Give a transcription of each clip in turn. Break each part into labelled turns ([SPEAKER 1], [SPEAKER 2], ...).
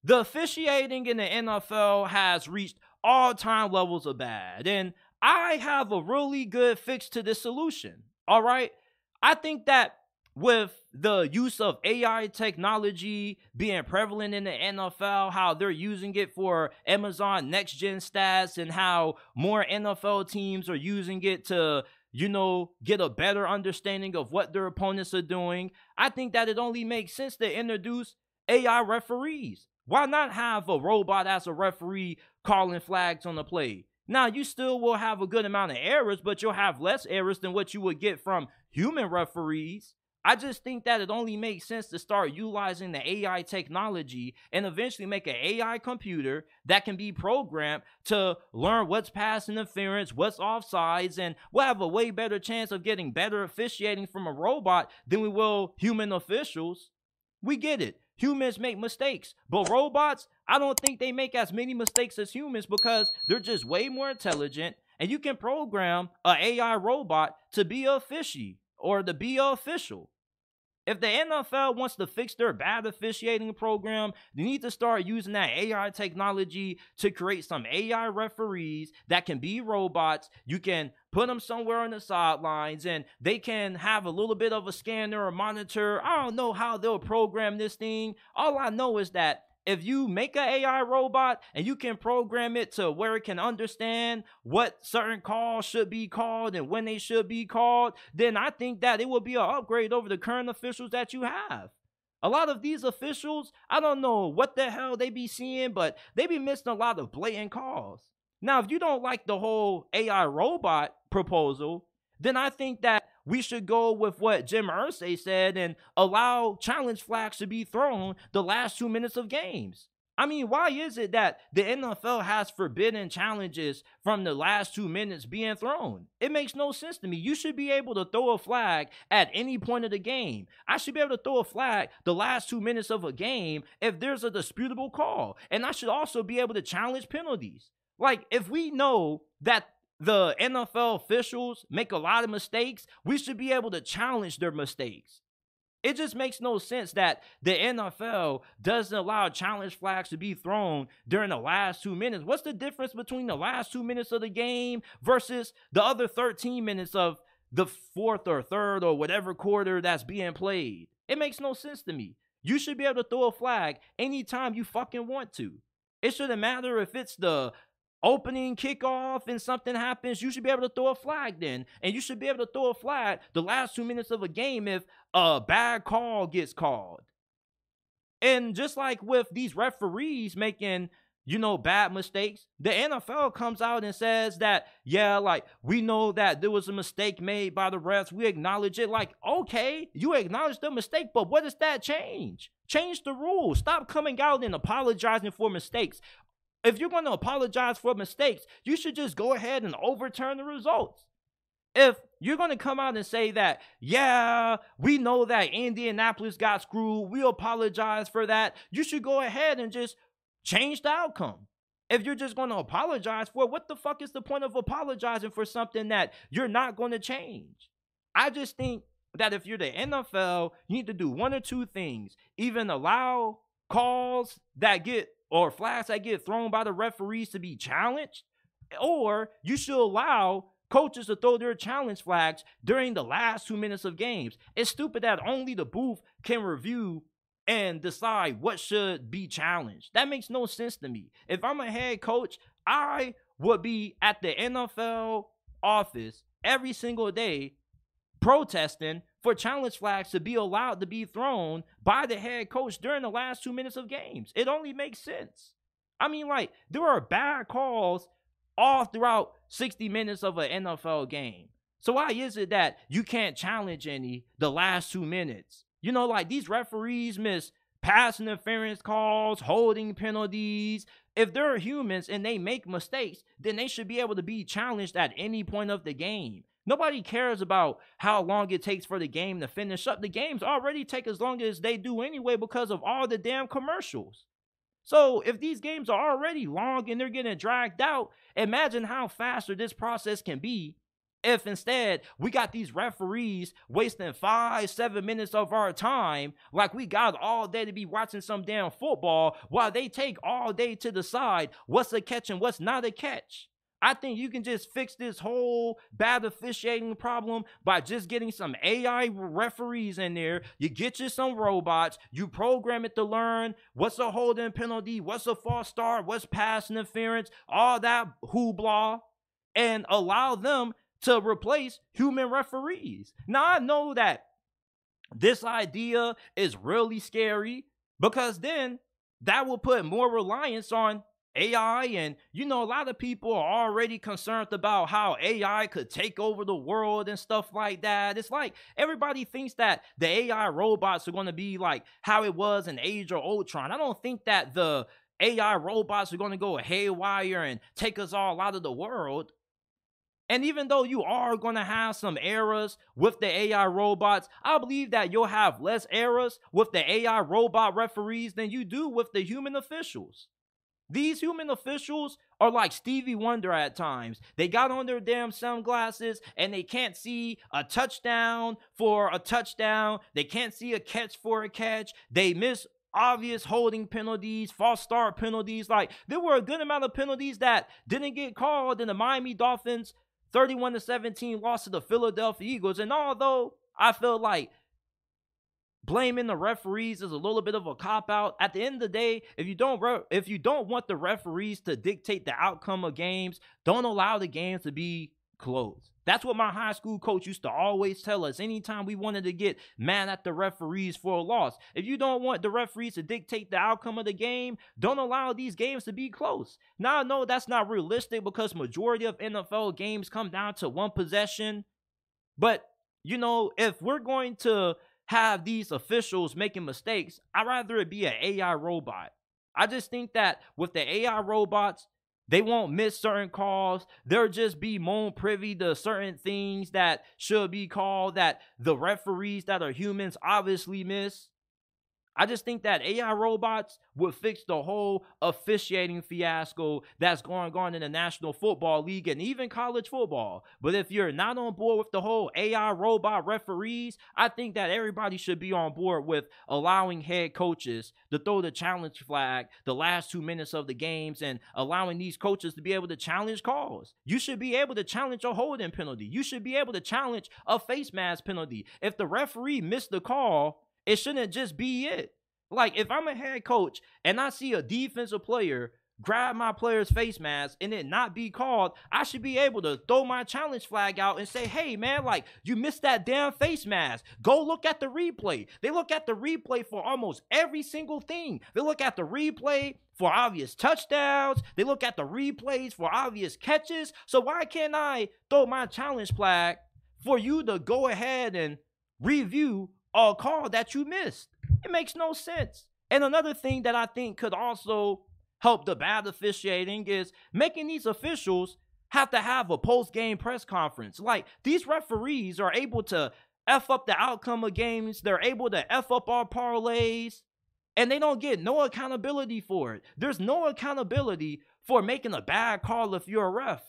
[SPEAKER 1] The officiating in the NFL has reached all-time levels of bad, and I have a really good fix to this solution. All right, I think that with the use of AI technology being prevalent in the NFL, how they're using it for Amazon next gen stats, and how more NFL teams are using it to, get a better understanding of what their opponents are doing. I think that it only makes sense to introduce AI referees. Why not have a robot as a referee calling flags on the play? Now, you still will have a good amount of errors, but you'll have less errors than what you would get from human referees. I just think that it only makes sense to start utilizing the AI technology and eventually make an AI computer that can be programmed to learn what's pass interference, what's offsides, and we'll have a way better chance of getting better officiating from a robot than we will human officials. We get it. Humans make mistakes, but robots, I don't think they make as many mistakes as humans because they're just way more intelligent. And you can program an AI robot to be a fishy or to be a official. If the NFL wants to fix their bad officiating program, they need to start using that AI technology to create some AI referees that can be robots. You can put them somewhere on the sidelines and they can have a little bit of a scanner or monitor. I don't know how they'll program this thing. All I know is that if you make an AI robot and you can program it to where it can understand what certain calls should be called and when they should be called, then I think that it will be an upgrade over the current officials that you have. A lot of these officials, I don't know what the hell they be seeing, but they be missing a lot of blatant calls. Now, if you don't like the whole AI robot proposal, then I think that we should go with what Jim Irsay said and allow challenge flags to be thrown the last 2 minutes of games. I mean, why is it that the NFL has forbidden challenges from the last 2 minutes being thrown? It makes no sense to me. You should be able to throw a flag at any point of the game. I should be able to throw a flag the last 2 minutes of a game if there's a disputable call. And I should also be able to challenge penalties. Like, if we know that the NFL officials make a lot of mistakes, we should be able to challenge their mistakes. It just makes no sense that the NFL doesn't allow challenge flags to be thrown during the last 2 minutes. What's the difference between the last 2 minutes of the game versus the other 13 minutes of the fourth or third or whatever quarter that's being played? It makes no sense to me. You should be able to throw a flag anytime you fucking want to. It shouldn't matter if it's the opening kickoff and something happens. You should be able to throw a flag then. And you should be able to throw a flag the last 2 minutes of a game if a bad call gets called. And just like with these referees making, bad mistakes, the NFL comes out and says that, yeah, like, we know that there was a mistake made by the refs. We acknowledge it. Like, okay, you acknowledge the mistake, but what does that change? Change the rules. Stop coming out and apologizing for mistakes. If you're going to apologize for mistakes, you should just go ahead and overturn the results. If you're going to come out and say that, yeah, we know that Indianapolis got screwed, we apologize for that, you should go ahead and just change the outcome. If you're just going to apologize for it, what the fuck is the point of apologizing for something that you're not going to change? I just think that if you're the NFL, you need to do one or two things. Even allow calls that get or flags that get thrown by the referees to be challenged, or you should allow coaches to throw their challenge flags during the last 2 minutes of games. It's stupid that only the booth can review and decide what should be challenged. That makes no sense to me. If I'm a head coach, I would be at the NFL office every single day protesting for challenge flags to be allowed to be thrown by the head coach during the last 2 minutes of games. It only makes sense. I mean, like, there are bad calls all throughout 60 minutes of an NFL game. So why is it that you can't challenge any the last 2 minutes? Like, these referees miss pass interference calls, holding penalties. If they're humans and they make mistakes, then they should be able to be challenged at any point of the game. Nobody cares about how long it takes for the game to finish up. The games already take as long as they do anyway because of all the damn commercials. So if these games are already long and they're getting dragged out, imagine how faster this process can be if instead we got these referees wasting 5-7 minutes of our time, like we got all day to be watching some damn football, while they take all day to decide what's a catch and what's not a catch. I think you can just fix this whole bad officiating problem by just getting some AI referees in there. You get you some robots, you program it to learn what's a holding penalty, what's a false start, what's pass interference, all that hoopla, and allow them to replace human referees. Now, I know that this idea is really scary, because then that will put more reliance on AI. And a lot of people are already concerned about how AI could take over the world and stuff like that. It's like everybody thinks that the AI robots are going to be like how it was in Age of Ultron. I don't think that the AI robots are going to go haywire and take us all out of the world. And even though you are going to have some errors with the AI robots, I believe that you'll have less errors with the AI robot referees than you do with the human officials. These human officials are like Stevie Wonder at times. They got on their damn sunglasses and they can't see a touchdown for a touchdown. They can't see a catch for a catch. They miss obvious holding penalties, false start penalties. Like, there were a good amount of penalties that didn't get called in the Miami Dolphins 31-17 loss to the Philadelphia Eagles. And although I feel like blaming the referees is a little bit of a cop-out, at the end of the day, if you don't want the referees to dictate the outcome of games, don't allow the games to be close. That's what my high school coach used to always tell us anytime we wanted to get mad at the referees for a loss. If you don't want the referees to dictate the outcome of the game, don't allow these games to be close. Now, I know that's not realistic because majority of NFL games come down to one possession. But, if we're going to have these officials making mistakes, I'd rather it be an AI robot. I just think that with the AI robots, they won't miss certain calls. They'll just be more privy to certain things that should be called that the referees that are humans obviously miss. I just think that AI robots would fix the whole officiating fiasco that's going on in the National Football League and even college football. But if you're not on board with the whole AI robot referees, I think that everybody should be on board with allowing head coaches to throw the challenge flag the last 2 minutes of the games and allowing these coaches to be able to challenge calls. You should be able to challenge a holding penalty. You should be able to challenge a face mask penalty. If the referee missed the call, it shouldn't just be it. Like, if I'm a head coach and I see a defensive player grab my player's face mask and it not be called, I should be able to throw my challenge flag out and say, hey, man, like, you missed that damn face mask. Go look at the replay. They look at the replay for almost every single thing. They look at the replay for obvious touchdowns. They look at the replays for obvious catches. So why can't I throw my challenge flag for you to go ahead and review a call that you missed? It makes no sense. And another thing that I think could also help the bad officiating is making these officials have to have a post-game press conference. Like, these referees are able to F up the outcome of games. They're able to F up our parlays, and they don't get no accountability for it. There's no accountability for making a bad call if you're a ref.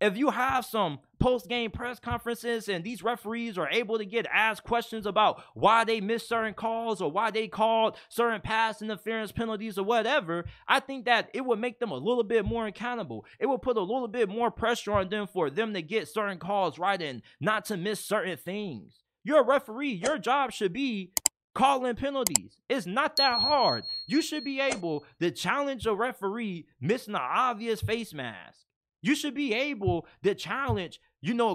[SPEAKER 1] If you have some post-game press conferences and these referees are able to get asked questions about why they missed certain calls or why they called certain pass interference penalties or whatever, I think that it would make them a little bit more accountable. It would put a little bit more pressure on them for them to get certain calls right and not to miss certain things. You're a referee. Your job should be calling penalties. It's not that hard. You should be able to challenge a referee missing an obvious face mask. You should be able to challenge,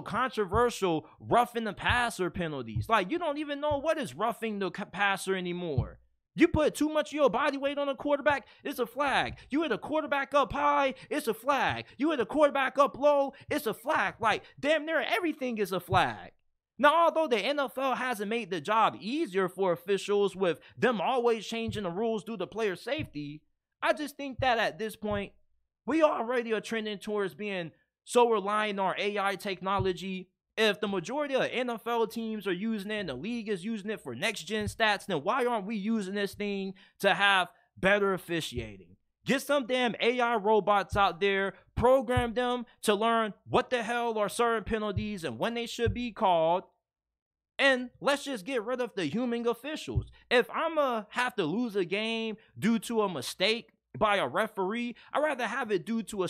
[SPEAKER 1] controversial roughing the passer penalties. Like, you don't even know what is roughing the passer anymore. You put too much of your body weight on a quarterback, it's a flag. You hit a quarterback up high, it's a flag. You hit a quarterback up low, it's a flag. Like, damn near everything is a flag. Now, although the NFL hasn't made the job easier for officials with them always changing the rules due to player safety, I just think that at this point, we already are trending towards being so reliant on AI technology. If the majority of NFL teams are using it and the league is using it for next-gen stats, then why aren't we using this thing to have better officiating? Get some damn AI robots out there, program them to learn what the hell are certain penalties and when they should be called. And let's just get rid of the human officials. If I'm going to have to lose a game due to a mistake by a referee, I'd rather have it due to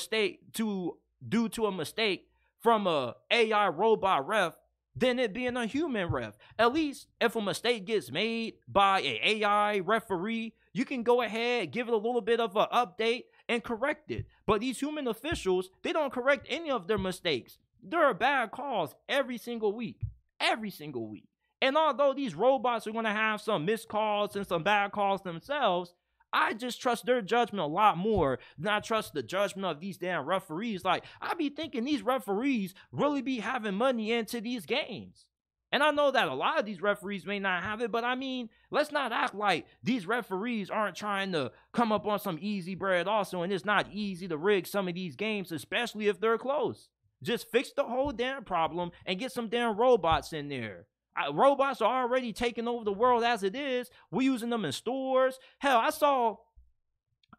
[SPEAKER 1] a mistake from a AI robot ref than it being a human ref. At least if a mistake gets made by an AI referee, you can go ahead, give it a little bit of an update and correct it. But these human officials, they don't correct any of their mistakes. There are bad calls every single week. Every single week. And although these robots are going to have some missed calls and some bad calls themselves, I just trust their judgment a lot more than I trust the judgment of these damn referees. Like, I be thinking these referees really be having money into these games. And I know that a lot of these referees may not have it, but I mean, let's not act like these referees aren't trying to come up on some easy bread also, and it's not easy to rig some of these games, especially if they're close. Just fix the whole damn problem and get some damn robots in there. Robots are already taking over the world as it is. We're using them in stores. Hell,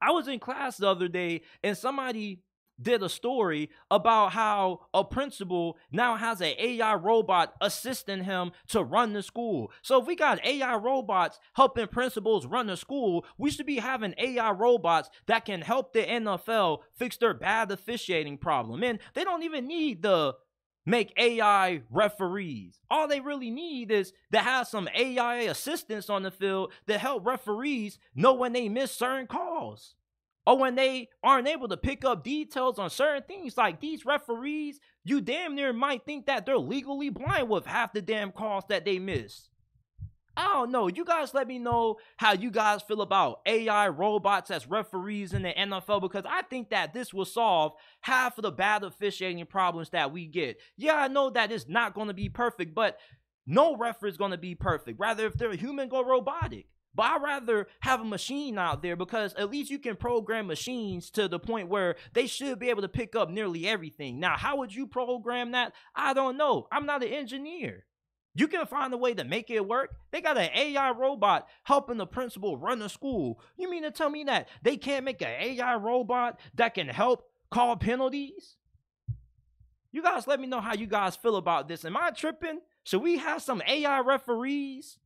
[SPEAKER 1] I was in class the other day and somebody did a story about how a principal now has an AI robot assisting him to run the school. So if we got AI robots helping principals run the school, we should be having AI robots that can help the NFL fix their bad officiating problem. And they don't even need to make AI referees. All they really need is to have some AI assistants on the field that help referees know when they miss certain calls, or when they aren't able to pick up details on certain things. Like these referees, you damn near might think that they're legally blind with half the damn calls that they miss. I don't know. You guys let me know how you guys feel about AI robots as referees in the NFL, because I think that this will solve half of the bad officiating problems that we get. Yeah, I know that it's not going to be perfect, but no referee is going to be perfect. Rather, if they're human, go robotic. But I'd rather have a machine out there, because at least you can program machines to the point where they should be able to pick up nearly everything. Now, how would you program that? I don't know. I'm not an engineer. You can find a way to make it work. They got an AI robot helping the principal run the school. You mean to tell me that they can't make an AI robot that can help call penalties? You guys let me know how you guys feel about this. Am I tripping? Should we have some AI referees?